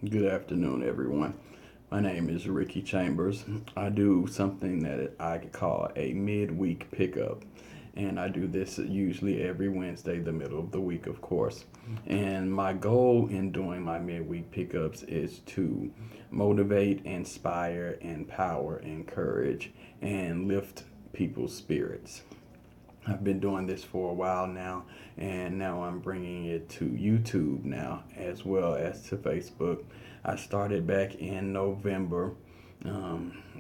Good afternoon, everyone. My name is Ricky Chambers. I do something that I could call a midweek pickup, and I do this usually every Wednesday, the middle of the week, of course. And my goal in doing my midweek pickups is to motivate, inspire, empower, encourage, and lift people's spirits. I've been doing this for a while now, and now I'm bringing it to YouTube now as well as to Facebook. I started back in November,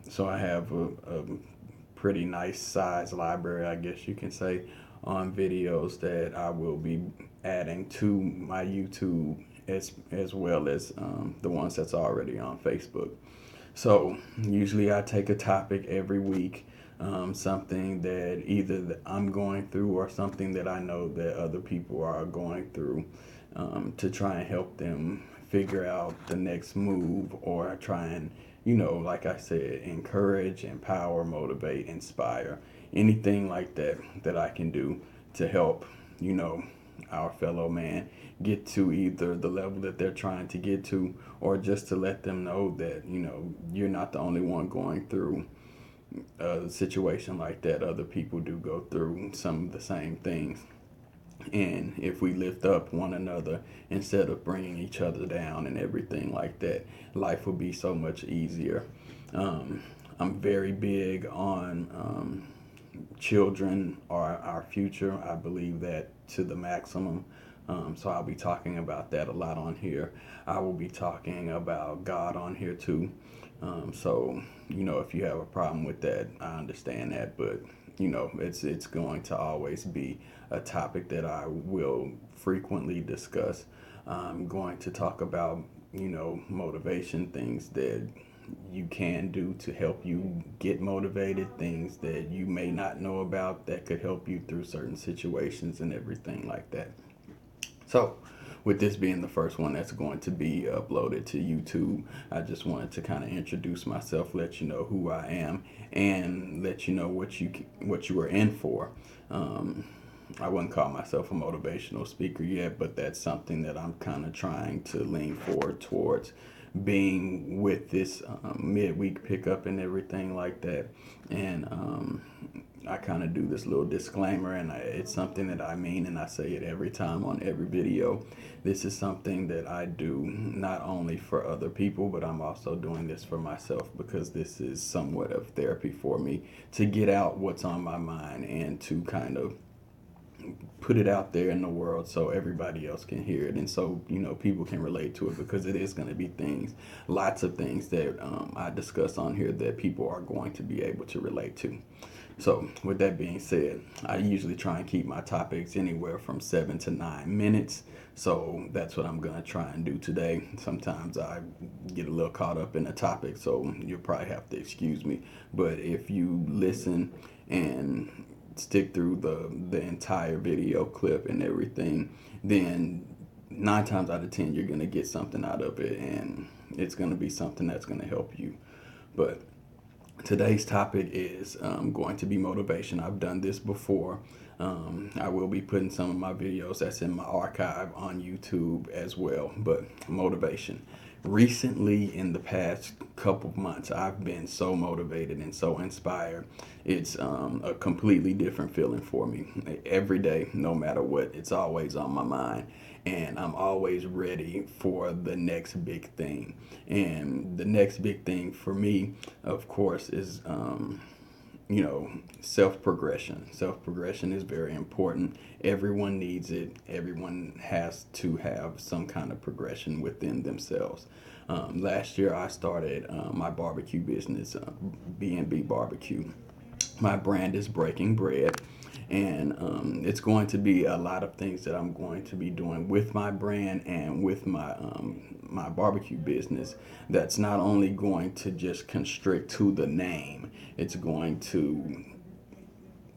so I have a pretty nice size library, I guess you can say, on videos that I will be adding to my YouTube as well as the ones that's already on Facebook. So usually I take a topic every week, something that either I'm going through or something that I know that other people are going through, to try and help them figure out the next move or try and, like I said, encourage, empower, motivate, inspire, anything like that that I can do to help, you know, our fellow man get to either the level that they're trying to get to, or just to let them know that you're not the only one going through a situation like that. Other people do go through some of the same things, and if we lift up one another instead of bringing each other down and everything like that, life will be so much easier. I'm very big on children are our future. I believe that to the maximum. So I'll be talking about that a lot on here. I will be talking about God on here too. So if you have a problem with that, I understand that, but it's going to always be a topic that I will frequently discuss. I'm going to talk about motivation, things that you can do to help you get motivated, things that you may not know about that could help you through certain situations and everything like that. So, with this being the first one that's going to be uploaded to YouTube, I just wanted to kind of introduce myself, let you know who I am, and let you know what you are in for. I wouldn't call myself a motivational speaker yet, but that's something that I'm kind of trying to lean forward towards being with this midweek pickup and everything like that. And I kind of do this little disclaimer, and it's something that I mean, and I say it every time on every video. This is something that I do not only for other people, but I'm also doing this for myself, because this is somewhat of therapy for me to get out what's on my mind and to kind of put it out there in the world so everybody else can hear it, and so people can relate to it, because it is going to be lots of things that I discuss on here that people are going to be able to relate to. So with that being said, I usually try and keep my topics anywhere from 7 to 9 minutes, so that's what I'm going to try and do today. Sometimes I get a little caught up in the topic, so you'll probably have to excuse me, but if you listen and stick through the entire video clip and everything, then 9 times out of 10 you're gonna get something out of it, and it's gonna be something that's gonna help you. But today's topic is going to be motivation. I've done this before. I will be putting some of my videos that's in my archive on YouTube as well. But motivation. Recently, in the past couple of months, I've been so motivated and so inspired. It's a completely different feeling for me. Every day, no matter what, it's always on my mind. And I'm always ready for the next big thing. And the next big thing for me, of course, is self progression. Self progression is very important. Everyone needs it. Everyone has to have some kind of progression within themselves. Last year, I started my barbecue business, B&B Barbecue. My brand is Breaking Bread, and it's going to be a lot of things that I'm going to be doing with my brand and with my barbecue business. That's not only going to just constrict to the name; it's going to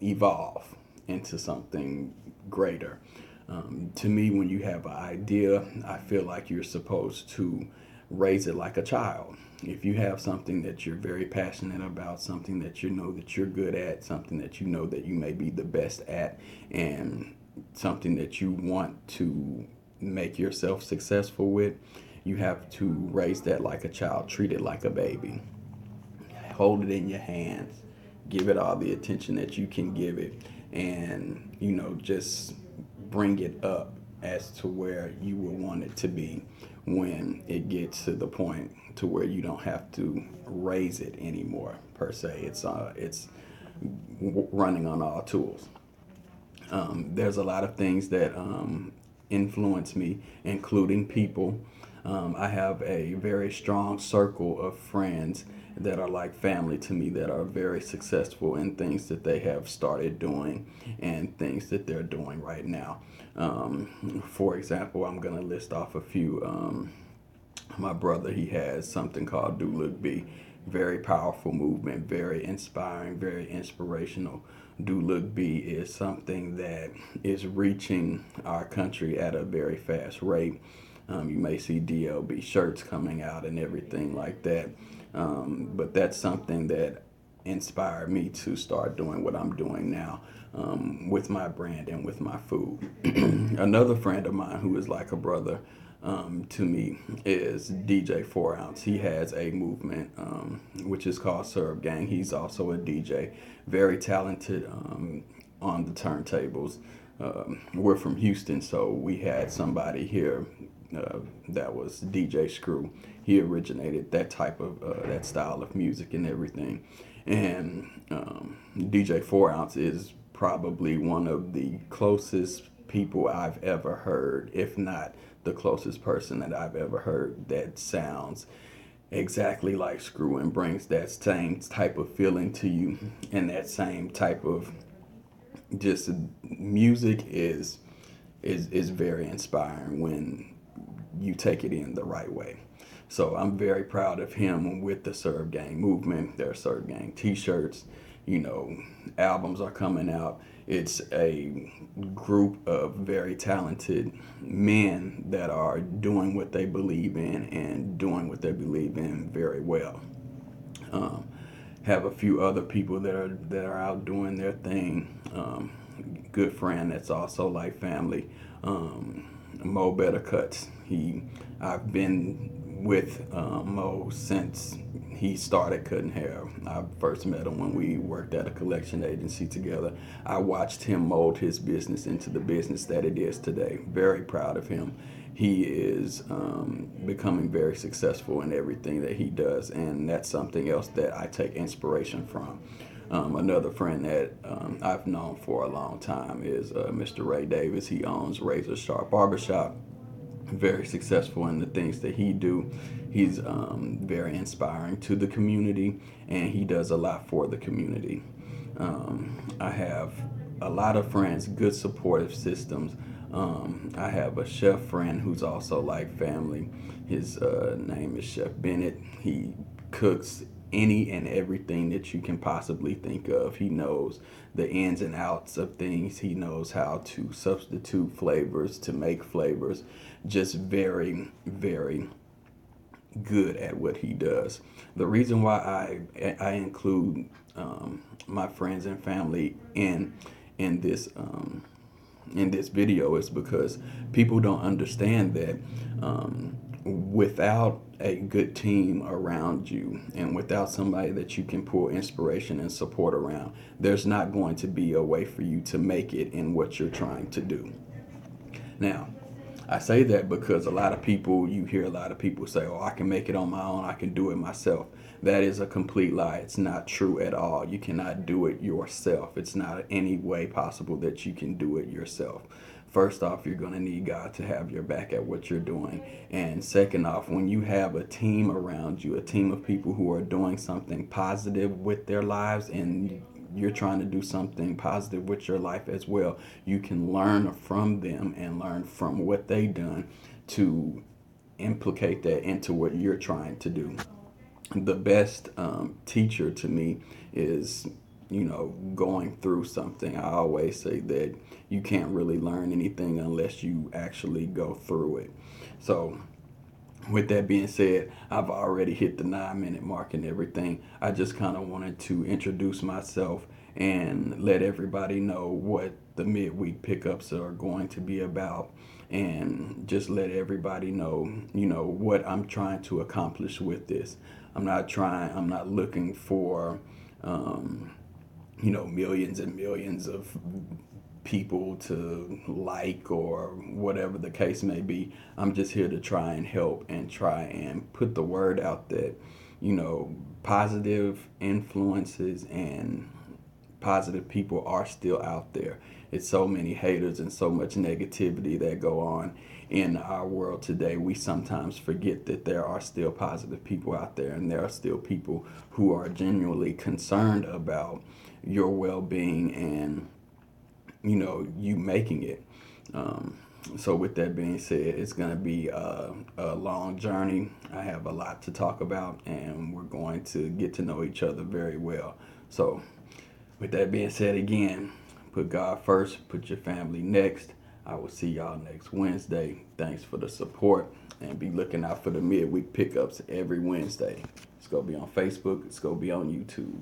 evolve into something greater. To me, when you have an idea, I feel like you're supposed to raise it like a child. If you have something that you're very passionate about, something that you know that you're good at, something that you know that you may be the best at, and something that you want to make yourself successful with, You have to raise that like a child, treat it like a baby. Hold it in your hands, give it all the attention that you can give it, and just bring it up as to where you would want it to be when it gets to the point to where you don't have to raise it anymore per se. It's running on all tools. There's a lot of things that influence me, including people. I have a very strong circle of friends that are like family to me, that are very successful in things that they have started doing and things that they're doing right now. For example, I'm going to list off a few. My brother, he has something called Do Look Be. Very powerful movement, very inspiring, very inspirational. Do Look Be is something that is reaching our country at a very fast rate. You may see DLB shirts coming out and everything like that. But that's something that inspired me to start doing what I'm doing now, with my brand and with my food. Another friend of mine who is like a brother to me is DJ 4 Ounce. He has a movement which is called Serve Gang. He's also a DJ, very talented on the turntables. We're from Houston, so we had somebody here that was DJ Screw. He originated that type of that style of music and everything. And DJ 4 Ounce is probably one of the closest people I've ever heard, if not the closest person that I've ever heard that sounds exactly like Screw and brings that same type of feeling to you, and that same type of just music is very inspiring when you take it in the right way. So I'm very proud of him with the Serve Gang movement. There are Serve Gang t-shirts, albums are coming out. It's a group of very talented men that are doing what they believe in and doing what they believe in very well. Have a few other people that are out doing their thing. Good friend that's also like family. Mo Better Cuts. I've been with Mo since he started cutting hair. I first met him when we worked at a collection agency together. I watched him mold his business into the business that it is today. Very proud of him. He is becoming very successful in everything that he does, and that's something else that I take inspiration from. Another friend that I've known for a long time is Mr. Ray Davis. He owns Razor Sharp Barbershop. Very successful in the things that he do. He's very inspiring to the community, and he does a lot for the community. I have a lot of friends, good supportive systems. I have a chef friend who's also like family. His name is Chef Bennett. He cooks any and everything that you can possibly think of. He knows the ins and outs of things. He knows how to substitute flavors, to make flavors. Just very, very good at what he does. The reason why I include my friends and family in this video is because people don't understand that without a good team around you and without somebody that you can pull inspiration and support around, there's not going to be a way for you to make it in what you're trying to do. Now, I say that because you hear a lot of people say, oh, I can make it on my own, I can do it myself. That is a complete lie. It's not true at all. You cannot do it yourself. It's not any way possible that you can do it yourself. First off, you're going to need God to have your back at what you're doing. And second off, when you have a team around you, a team of people who are doing something positive with their lives, and you're trying to do something positive with your life as well, you can learn from them and learn from what they've done to implicate that into what you're trying to do. The best teacher to me is, going through something. I always say that you can't really learn anything unless you actually go through it. So with that being said, I've already hit the 9-minute mark and everything. I just kind of wanted to introduce myself and let everybody know what the midweek pickups are going to be about. and just let everybody know, what I'm trying to accomplish with this. I'm not looking for, millions and millions of people to like or whatever the case may be. I'm just here to try and help and try and put the word out that, positive influences and positive people are still out there. It's so many haters and so much negativity that go on in our world today. We sometimes forget that there are still positive people out there, and there are still people who are genuinely concerned about your well-being and, you making it. So with that being said, it's going to be a long journey. I have a lot to talk about, and we're going to get to know each other very well. So with that being said, again, put God first, put your family next. I will see y'all next Wednesday. Thanks for the support, and be looking out for the midweek pickups every Wednesday. It's going to be on Facebook. It's going to be on YouTube.